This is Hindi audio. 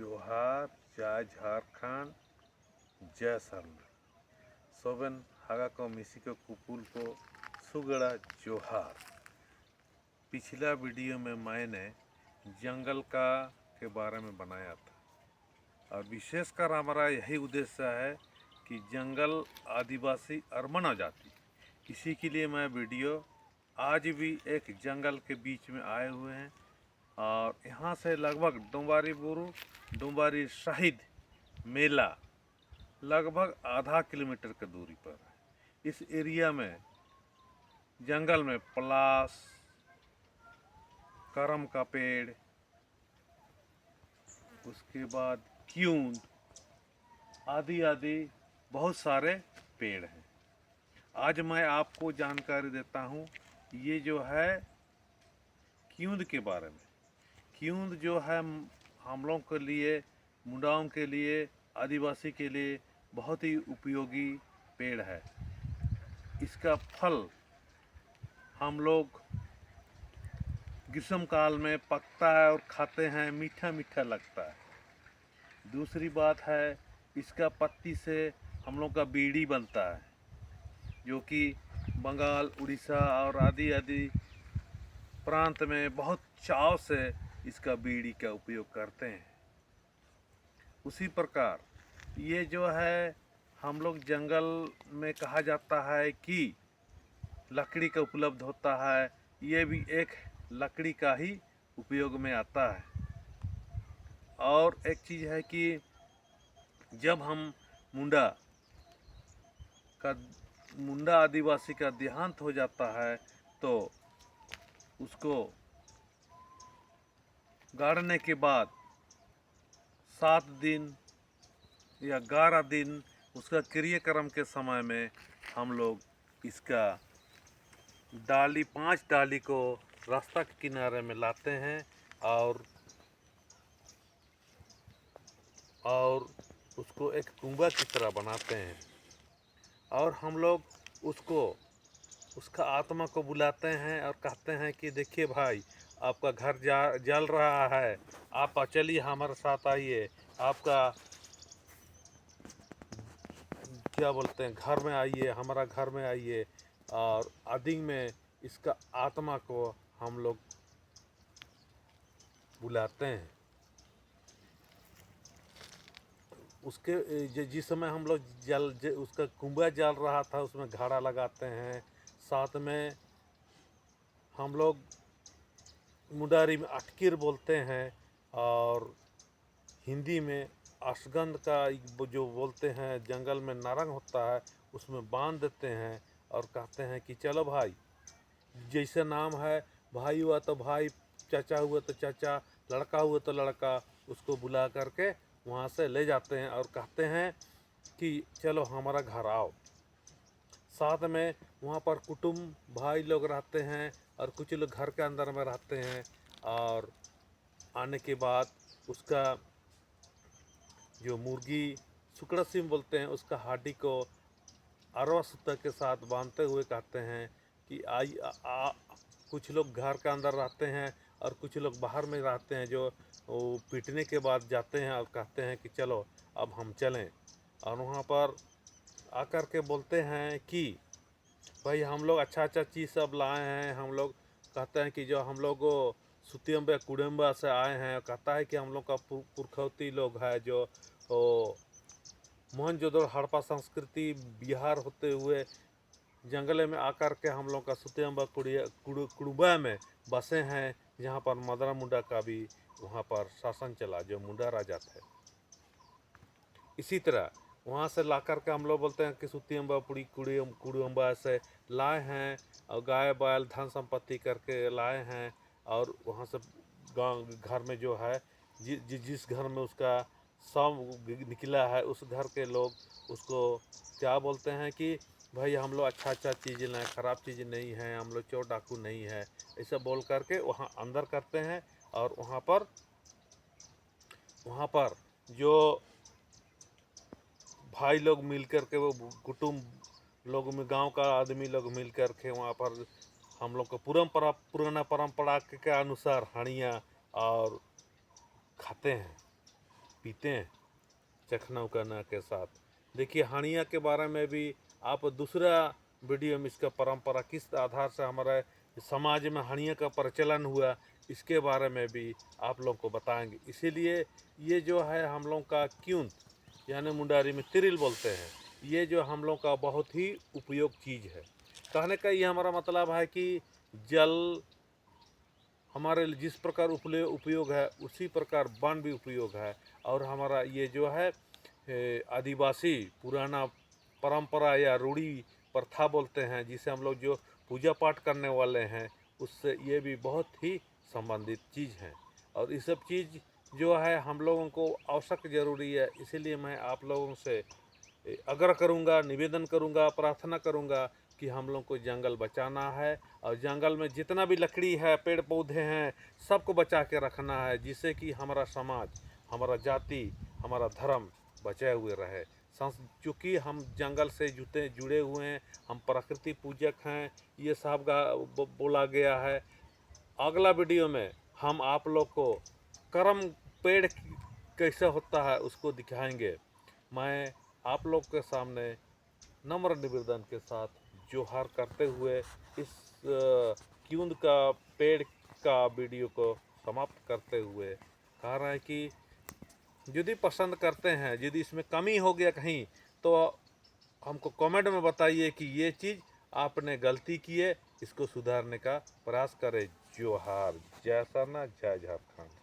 जोहार जय झारखंड जय सरना सोबेन हागा को मिसी को कुपुल को सुगड़ा जोहार। पिछला वीडियो में मैंने जंगल के बारे में बनाया था और विशेषकर हमारा यही उद्देश्य है कि जंगल आदिवासी अर्बन हो जाती। इसी के लिए मैं वीडियो आज भी एक जंगल के बीच में आए हुए हैं और यहाँ से लगभग डोंबारी बुरु डोंबारी शहीद मेला लगभग आधा किलोमीटर की दूरी पर है। इस एरिया में जंगल में पलाश, करम का पेड़, उसके बाद क्यूंद आदि आदि बहुत सारे पेड़ हैं। आज मैं आपको जानकारी देता हूँ ये जो है क्यूंद के बारे में। क्यूंद जो है हम लोगों के लिए, मुंडाओं के लिए, आदिवासी के लिए बहुत ही उपयोगी पेड़ है। इसका फल हम लोग ग्रीष्म काल में पकता है और खाते हैं, मीठा मीठा लगता है। दूसरी बात है इसका पत्ती से हम लोग का बीड़ी बनता है, जो कि बंगाल, उड़ीसा और आदि आदि प्रांत में बहुत चाव से इसका बीड़ी का उपयोग करते हैं। उसी प्रकार ये जो है हम लोग जंगल में कहा जाता है कि लकड़ी का उपलब्ध होता है, ये भी एक लकड़ी का ही उपयोग में आता है। और एक चीज़ है कि जब हम मुंडा आदिवासी का देहांत हो जाता है तो उसको गाड़ने के बाद 7 दिन या 11 दिन उसका क्रियाक्रम के समय में हम लोग इसका 5 डाली को रास्ता के किनारे में लाते हैं और उसको एक कुंबा की तरह बनाते हैं और हम लोग उसका आत्मा को बुलाते हैं और कहते हैं कि देखिए भाई, आपका घर जल रहा है, आप चलिए हमारे साथ आइए, आपका क्या बोलते हैं घर में आइए, हमारा घर में आइए। और आदि में इसका आत्मा को हम लोग बुलाते हैं। उसके जिस समय हम लोग उसका कुंबा जल रहा था उसमें घड़ा लगाते हैं। साथ में हम लोग मुंडारी में अटकिर बोलते हैं और हिंदी में अश्वगंध का जो बोलते हैं, जंगल में नारंग होता है उसमें बांध देते हैं और कहते हैं कि चलो भाई, जैसे नाम है, भाई हुआ तो भाई, चाचा हुआ तो चाचा, लड़का हुआ तो लड़का, उसको बुला करके वहाँ से ले जाते हैं और कहते हैं कि चलो हमारा घर आओ। साथ में वहाँ पर कुटुंब भाई लोग रहते हैं और कुछ लोग घर के अंदर में रहते हैं। और आने के बाद उसका जो मुर्गी सुकड़ा सिम बोलते हैं, उसका हड्डी को अरवा सूत्र के साथ बांधते हुए कहते हैं कि कुछ लोग घर के अंदर रहते हैं और कुछ लोग बाहर में रहते हैं, जो पीटने के बाद जाते हैं और कहते हैं कि चलो अब हम चलें। और वहाँ पर आकर के बोलते हैं कि भाई हम लोग अच्छा अच्छा चीज़ सब लाए हैं। हम लोग कहते हैं कि जो हम लोग सुतियम्बा कुडम्बा से आए हैं, कहता है कि हम लोग का पुरखौती लोग है जो मोहनजोदड़ो हड़प्पा संस्कृति बिहार होते हुए जंगले में आकर के हम लोग का सुतियम्बा कुडुबा में बसे हैं, जहाँ पर मदरा मुंडा का भी वहाँ पर शासन चला, जो मुंडा राजा थे। इसी तरह वहाँ से ला कर के हम लोग बोलते हैं कि सुतियम्बा कुड़ुम्बा से लाए हैं और गाय बैल धन संपत्ति करके लाए हैं। और वहाँ से गांव घर में जो है जिस घर में उसका शव निकला है, उस घर के लोग उसको क्या बोलते हैं कि भाई हम लोग अच्छा अच्छा चीज़ लाएँ, ख़राब चीज़ नहीं है, हम लोग चोर डाकू नहीं है, ऐसा बोल करके वहाँ अंदर करते हैं। और वहाँ पर जो भाई लोग मिल कर के, वो कुटुंब लोग में गांव का आदमी लोग मिल कर के वहाँ पर हम लोग को पुराना परंपरा के अनुसार हड़ियाँ और खाते हैं। पीते हैं चखना उखना के साथ। देखिए हानिया के बारे में भी आप दूसरा वीडियो में इसका परंपरा किस आधार से हमारे समाज में हानिया का प्रचलन हुआ इसके बारे में भी आप लोगों को बताएंगे। इसीलिए ये जो है हम लोग का क्यूंत यानी मुंडारी में तिरिल बोलते हैं, ये जो हम लोग का बहुत ही उपयोग चीज़ है। कहने का ये हमारा मतलब है कि जल हमारे जिस प्रकार उपयोग है उसी प्रकार वन भी उपयोग है। और हमारा ये जो है आदिवासी पुराना परंपरा या रूढ़ी प्रथा बोलते हैं जिसे हम लोग जो पूजा पाठ करने वाले हैं उससे ये भी बहुत ही संबंधित चीज़ है। और ये सब चीज़ जो है हम लोगों को आवश्यक ज़रूरी है। इसीलिए मैं आप लोगों से आग्रह करूँगा, निवेदन करूँगा, प्रार्थना करूँगा कि हम लोग को जंगल बचाना है और जंगल में जितना भी लकड़ी है पेड़ पौधे हैं सबको बचा के रखना है, जिससे कि हमारा समाज, हमारा जाति, हमारा धर्म बचे हुए रहे। चूँकि हम जंगल से जुड़े हुए हैं, हम प्रकृति पूजक हैं, ये सब बोला गया है। अगला वीडियो में हम आप लोग को करम पेड़ कैसे होता है उसको दिखाएंगे। मैं आप लोग के सामने नम्र निवेदन के साथ जोहार करते हुए इस क्यूंद का पेड़ का वीडियो को समाप्त करते हुए कह रहे हैं कि यदि पसंद करते हैं, यदि इसमें कमी हो गया कहीं तो हमको कमेंट में बताइए कि ये चीज़ आपने गलती की है, इसको सुधारने का प्रयास करें। जोहार, जय सरना, जय झारखंड।